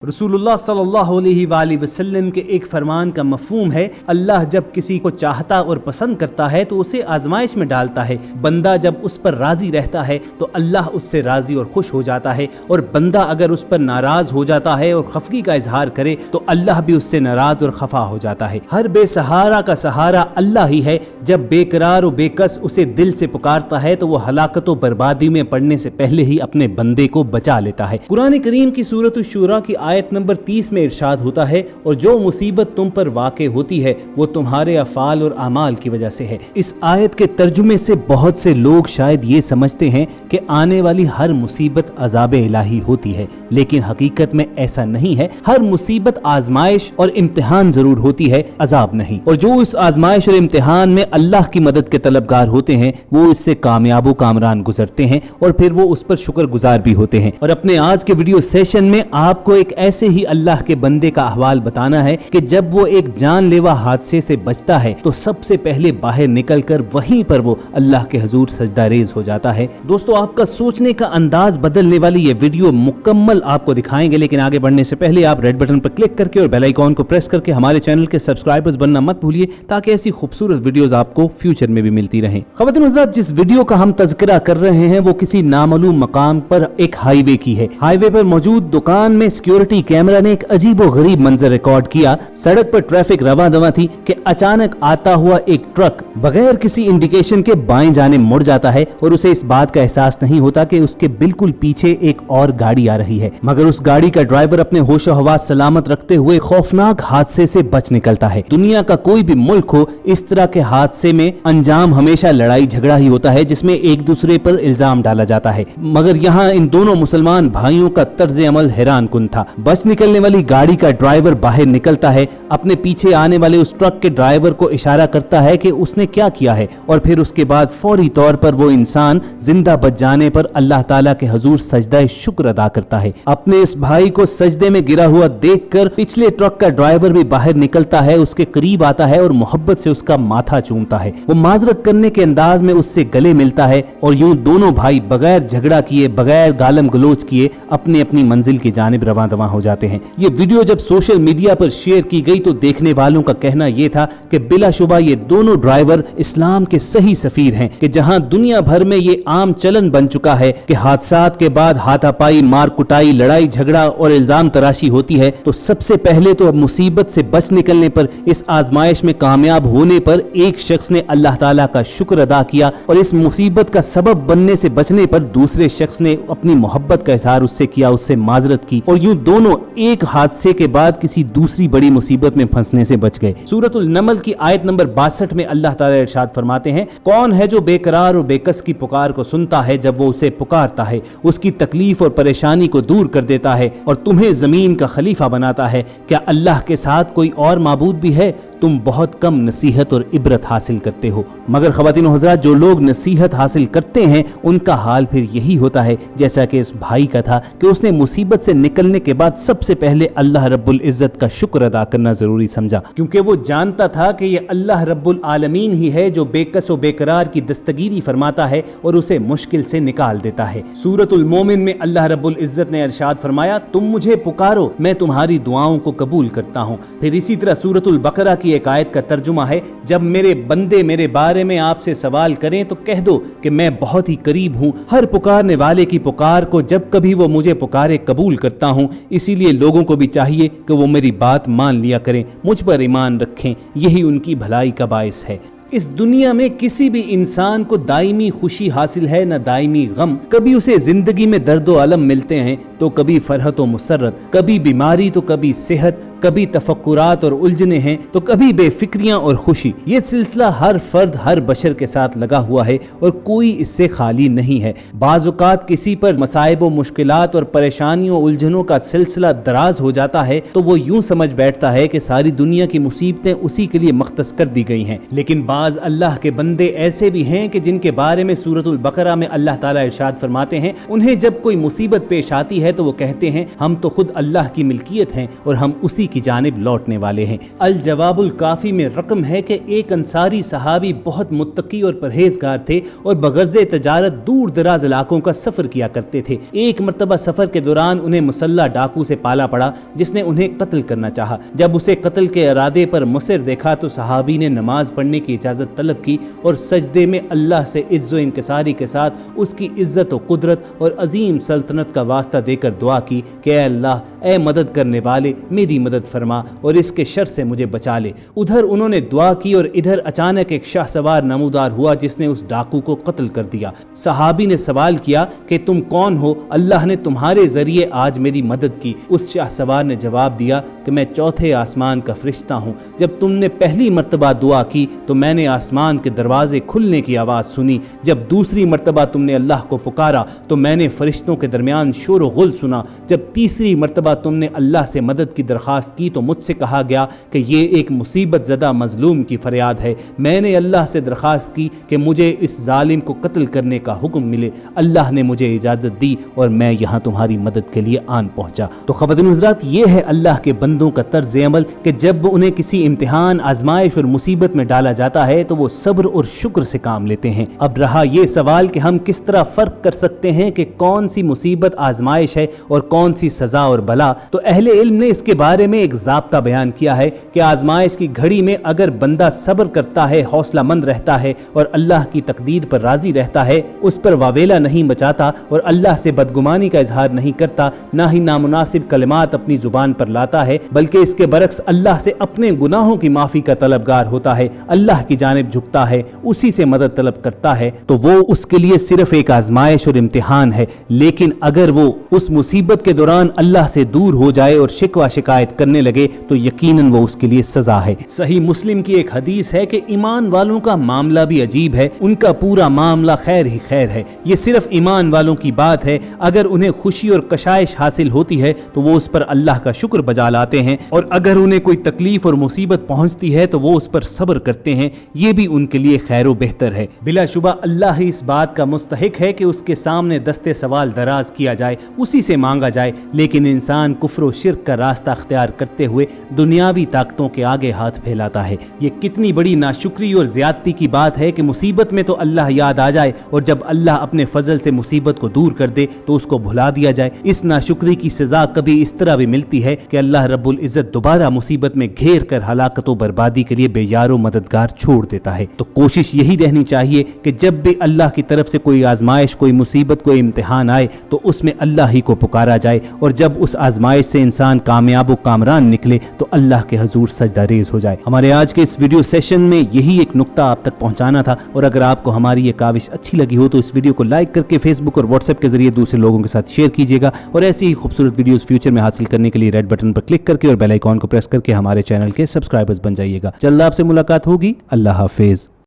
रसूलुल्लाह सल्लल्लाहु अलैहि वसल्लम के एक फरमान का मफहूम है, अल्लाह जब किसी को चाहता और पसंद करता है तो उसे आजमाइश में डालता है। बंदा जब उस पर राजी रहता है तो अल्लाह उससे राजी और खुश हो जाता है, और बंदा अगर उस पर नाराज हो जाता है और खफगी का इजहार करे तो अल्लाह भी उससे नाराज और खफा हो जाता है। हर बेसहारा का सहारा अल्लाह ही है। जब बेकरार और बेकस उसे दिल से पुकारता है तो वो हलाकत और बर्बादी में पड़ने से पहले ही अपने बंदे को बचा लेता है। कुरान करीम की सूरत अश-शूरा की आयत नंबर 30 में इरशाद होता है, और जो मुसीबत तुम पर वाक़े होती है वो तुम्हारे अफ़ाल और अमाल की वजह से है। इस आयत के तर्जुमे से बहुत से लोग शायद ये समझते हैं कि आने वाली हर मुसीबत अज़ाब इलाही होती है, लेकिन हकीकत में ऐसा नहीं है। हर मुसीबत आजमाइश और इम्तिहान जरूर होती है, अजाब नहीं। और जो इस आजमाइश और इम्तिहान में अल्लाह की मदद के तलबगार होते हैं वो इससे कामयाब कामरान गुजरते हैं, और फिर वो उस पर शुक्रगुजार भी होते हैं। और अपने आज के वीडियो सेशन में आपको एक ऐसे ही अल्लाह के बंदे का अहवाल बताना है कि जब वो एक जानलेवा हादसे से बचता है तो सबसे पहले बाहर निकलकर वहीं पर वो अल्लाह के हुजूर सजदा रेज हो जाता है। दोस्तों, आपका सोचने का अंदाज बदलने वाली ये वीडियो मुकम्मल आपको दिखाएंगे, लेकिन आगे बढ़ने से पहले आप रेड बटन पर क्लिक करके और बेल आइकॉन को प्रेस करके हमारे चैनल के सब्सक्राइबर्स बनना मत भूलिए, ताकि ऐसी खूबसूरत वीडियोस आपको फ्यूचर में भी मिलती रहें। ख़वातीन हज़रात, जिस वीडियो का हम तज़किरा कर रहे हैं वो किसी नामालूम मकाम पर एक हाईवे की है। हाईवे पर मौजूद दुकान में सिक्योरिटी कैमरा ने एक अजीब और गरीब मंजर रिकॉर्ड किया। सड़क पर ट्रैफिक रवा दवा थी कि अचानक आता हुआ एक ट्रक बगैर किसी इंडिकेशन के बाएं जाने मुड़ जाता है, और उसे इस बात का एहसास नहीं होता कि उसके बिल्कुल पीछे एक और गाड़ी आ रही है। मगर उस गाड़ी का ड्राइवर अपने होशो हवास सलामत रखते हुए खौफनाक हादसे से बच निकलता है। दुनिया का कोई भी मुल्क हो, इस तरह के हादसे में अंजाम हमेशा लड़ाई झगड़ा ही होता है, जिसमें एक दूसरे पर इल्जाम डाला जाता है। मगर यहाँ इन दोनों मुसलमान भाइयों का तर्ज अमल हैरान कुन था। बच निकलने वाली गाड़ी का ड्राइवर बाहर निकलता है, अपने पीछे आने वाले उस ट्रक के ड्राइवर को इशारा करता है कि उसने क्या किया है, और फिर उसके बाद फौरी तौर पर वो इंसान जिंदा बच जाने पर अल्लाह ताला के हुजूर सजदा शुक्र अदा करता है। अपने इस भाई को सजदे में गिरा हुआ देखकर पिछले ट्रक का ड्राइवर भी बाहर निकलता है, उसके करीब आता है और मोहब्बत से उसका माथा चूमता है। वो माजरत करने के अंदाज में उससे गले मिलता है, और यूं दोनों भाई बगैर झगड़ा किए, बगैर गालम गलोच किए अपनी अपनी मंजिल की जानिब रवां दवां हो जाते हैं। ये वीडियो जब सोशल मीडिया पर शेयर की गई तो देखने वालों का कहना यह था कि बिलाशुबा ये दोनों ड्राइवर इस्लाम के सही सफीर हैं, कि जहां दुनिया भर में ये आम चलन बन चुका है कि हादसात के बाद हाथापाई, मार कुटाई, लड़ाई झगड़ा और इल्जाम तराशी होती है, तो सबसे पहले तो मुसीबत से बच निकलने पर, इस आजमाइश में कामयाब होने पर एक शख्स ने अल्लाह ताला का शुक्र अदा किया, और इस मुसीबत का सबब बनने से बचने पर दूसरे शख्स ने अपनी मोहब्बत का इजहार उससे किया, उससे माजरत की, और यूं दोनों एक हादसे के बाद किसी दूसरी बड़ी मुसीबत में फंसने से बच गए। सूरतुल नमल की आयत नंबर 62 में अल्लाह ताला इरशाद फरमाते हैं, कौन है जो बेकरार और बेकस की पुकार को सुनता है जब वो उसे पुकारता है, उसकी तकलीफ और परेशानी को दूर कर देता है और तुम्हें जमीन का खलीफा बनाता है। क्या अल्लाह के साथ कोई और माबूद भी है? तुम बहुत कम नसीहत और इबरत हासिल करते हो। मगर ख़वातीन और हज़रात, जो लोग नसीहत हासिल करते हैं उनका हाल फिर यही होता है जैसा कि इस भाई का था, कि उसने मुसीबत से निकलने के बाद सबसे पहले अल्लाह रब्बुल इज़्ज़त का शुक्र अदा करना जरूरी समझा, क्योंकि वो जानता था कि ये अल्लाह रब्बुल आलमीन ही है जो बेकस और बेकरार की दस्तगीरी फरमाता है और उसे मुश्किल से निकाल देता है। सूरतुल मोमिन में अल्लाह रब्बुल इज़्ज़त ने इरशाद फरमाया, तुम मुझे पुकारो, मैं तुम्हारी दुआओं को कबूल करता हूँ। फिर इसी तरह सूरतुल बकरा की एक आयत का तर्जुमा है, जब मेरे बंदे मेरे बारे में आपसे सवाल करें तो कह दो कि मैं बहुत ही करीब हूँ, हर पुकारने वाले की पुकार को जब कभी वो मुझे पुकारे कबूल करता हूँ। इसीलिए लोगों को भी चाहिए कि वो मेरी बात मान लिया करें, मुझ पर ईमान रखें, यही उनकी भलाई का बायस है। इस दुनिया में किसी भी इंसान को दायमी खुशी हासिल है न दायमी गम। कभी उसे जिंदगी में दर्द व अलम मिलते हैं तो कभी फरहत व मुसर्रत, कभी बीमारी तो कभी सेहत, कभी तफक्कुरात और उलझने हैं तो कभी बेफिक्रियां और खुशी। ये सिलसिला हर फर्द, हर बशर के साथ लगा हुआ है और कोई इससे खाली नहीं है। बाज़-औक़ात किसी पर मसाइब व मुश्किलात और परेशानियों उलझनों का सिलसिला दराज हो जाता है तो वो यूं समझ बैठता है कि सारी दुनिया की मुसीबतें उसी के लिए मख्तस कर दी गई हैं। लेकिन बाज़ अल्लाह के बंदे ऐसे भी हैं कि जिनके बारे में सूरतुल बकरा में अल्लाह ताला इरशाद फरमाते हैं, उन्हें जब कोई मुसीबत पेश आती है तो वो कहते हैं हम तो खुद अल्लाह की मिल्कियत हैं और हम उसी की जानिब लौटने वाले हैं। अल जवाबुल काफ़ी में रकम है कि एक अंसारी सहाबी बहुत मुत्तकी और परहेजगार थे और बगर्ज़े तजारत दूर दराज इलाकों का सफ़र किया करते थे। एक मरतबा सफ़र के दौरान उन्हें मुसल्ला डाकू से पाला पड़ा जिसने उन्हें कत्ल करना चाहा। जब उसे कत्ल के इरादे पर मुसिर देखा तो सहाबी ने नमाज पढ़ने की इजाज़त तलब की और सजदे में अल्लाह से इज्जो इनकिसारी के साथ उसकी इज्जत और कुदरत और अजीम सल्तनत का वास्ता देकर दुआ की कि ऐ अल्लाह, ऐ मदद करने वाले, मेरी मदद फरमा और इसके शर से मुझे बचा ले। उधर उन्होंने दुआ की और इधर अचानक एक शाहसवार नमूदार हुआ जिसने उस डाकू को कत्ल कर दिया। सहाबी ने सवाल किया कि तुम कौन हो? अल्लाह ने तुम्हारे जरिए आज मेरी मदद की। उस शाहसवार ने जवाब दिया कि मैं चौथे आसमान का फरिश्ता हूँ। जब तुमने पहली मर्तबा दुआ की तो मैंने आसमान के दरवाजे खुलने की आवाज़ सुनी। जब दूसरी मर्तबा तुमने अल्लाह को पुकारा तो मैंने फरिश्तों के दरमियान शोर व गुल सुना। जब तीसरी मर्तबा तुमने अल्लाह से मदद की दरख्वास्त की तो मुझसे कहा गया कि ये एक मुसीबत ज़दा मजलूम की फरियाद है। मैंने अल्लाह से दरख्वास्त की कि मुझे इस जालिम को कत्ल करने का हुक्म मिले। अल्लाह ने मुझे इजाज़त दी और मैं यहाँ तुम्हारी मदद के लिए आन पहुँचा। तो ख़वातीन हज़रात, ये है अल्लाह के बंदों का तर्ज अमल कि जब उन्हें किसी इम्तिहान, आजमाइश और मुसीबत में डाला जाता है तो वो सब्र और शुक्र से काम लेते हैं। अब रहा ये सवाल कि हम किस तरह फ़र्क कर सकते हैं कि कौन सी मुसीबत आजमाइश है और कौन सी सज़ा और बला। तो अहले इल्म ने इसके बारे में एक ज़ाब्ता बयान किया है कि आजमाइश की घड़ी में अगर बंदा सब्र करता है, हौसला मंद रहता है और अल्लाह की तकदीर पर राज़ी रहता है, उस पर वावेला नहीं मचाता और अल्लाह से बदगुमानी का इजहार नहीं करता, ना ही नामुनासिब कलिमात अपनी ज़ुबान पर लाता है, बल्कि इसके बरक्स अल्लाह से अपने गुनाहों की माफ़ी का तलबगार होता है, अल्लाह की जानिब झुकता है, उसी से मदद तलब करता है, तो वो उसके लिए सिर्फ एक आजमाइश और इम्तिहान है। लेकिन अगर वो उस मुसीबत के दौरान अल्लाह से दूर हो जाए और शिकवा शिकायत करने लगे तो यकीनन वो उसके लिए सजा है। सही मुस्लिम की एक हदीस है कि ईमान वालों का मामला भी अजीब है, उनका पूरा मामला खैर ही खैर है। ये सिर्फ ईमान वालों की बात है। अगर उन्हें खुशी और कशाइश हासिल होती है तो वो उस पर अल्लाह का शुक्र बजा लाते हैं और अगर उन्हें कोई तकलीफ और मुसीबत पहुंचती है तो वो उस पर सब्र करते हैं। ये भी उनके लिए खैर बेहतर है। बिलाशुबा अल्लाह ही इस बात का मुस्तहिक है कि उसके सामने दस्ते सवाल दराज किया जाए, उसी से मांगा जाए। लेकिन इंसान कुफ्र और शिर्क का रास्ता अख्तियार करते हुए दुनियावी ताकतों के आगे हाथ फैलाता है। ये कितनी बड़ी नाशुक्री और ज्यादती की बात है कि मुसीबत में तो अल्लाह याद आ जाए और जब अल्लाह अपने फजल से मुसीबत को दूर कर दे तो उसको भुला दिया जाए। इस नाशुक्री की सजा कभी इस तरह भी मिलती है कि अल्लाह रब्बुल इज्जत दोबारा मुसीबत में घेर कर हलाकत और बर्बादी के लिए बेयारो मददगार छोड़ देता है। तो कोशिश यही रहनी चाहिए कि जब भी अल्लाह की तरफ से कोई आजमाइश, कोई मुसीबत, कोई इम्तिहान आए तो उसमें अल्लाह ही को पुकारा जाए और जब उस आजमाइश से इंसान कामयाब व कामरान निकले तो अल्लाह के हजूर सजदा रेज हो जाए। हमारे आज के इस वीडियो सेशन में यही एक नुक्ता आप तक पहुंचाना था और अगर आपको हमारी ये काविश अच्छी लगी हो तो इस वीडियो को लाइक करके फेसबुक और व्हाट्सएप के जरिए दूसरे लोगों के साथ शेयर कीजिएगा और ऐसी ही खूबसूरत वीडियोस फ्यूचर में हासिल करने के लिए रेड बटन पर क्लिक करके और बेल आइकॉन को प्रेस करके हमारे चैनल के सब्सक्राइबर्स बन जाइएगा। जल्द आपसे मुलाकात होगी। अल्लाह हाफिज।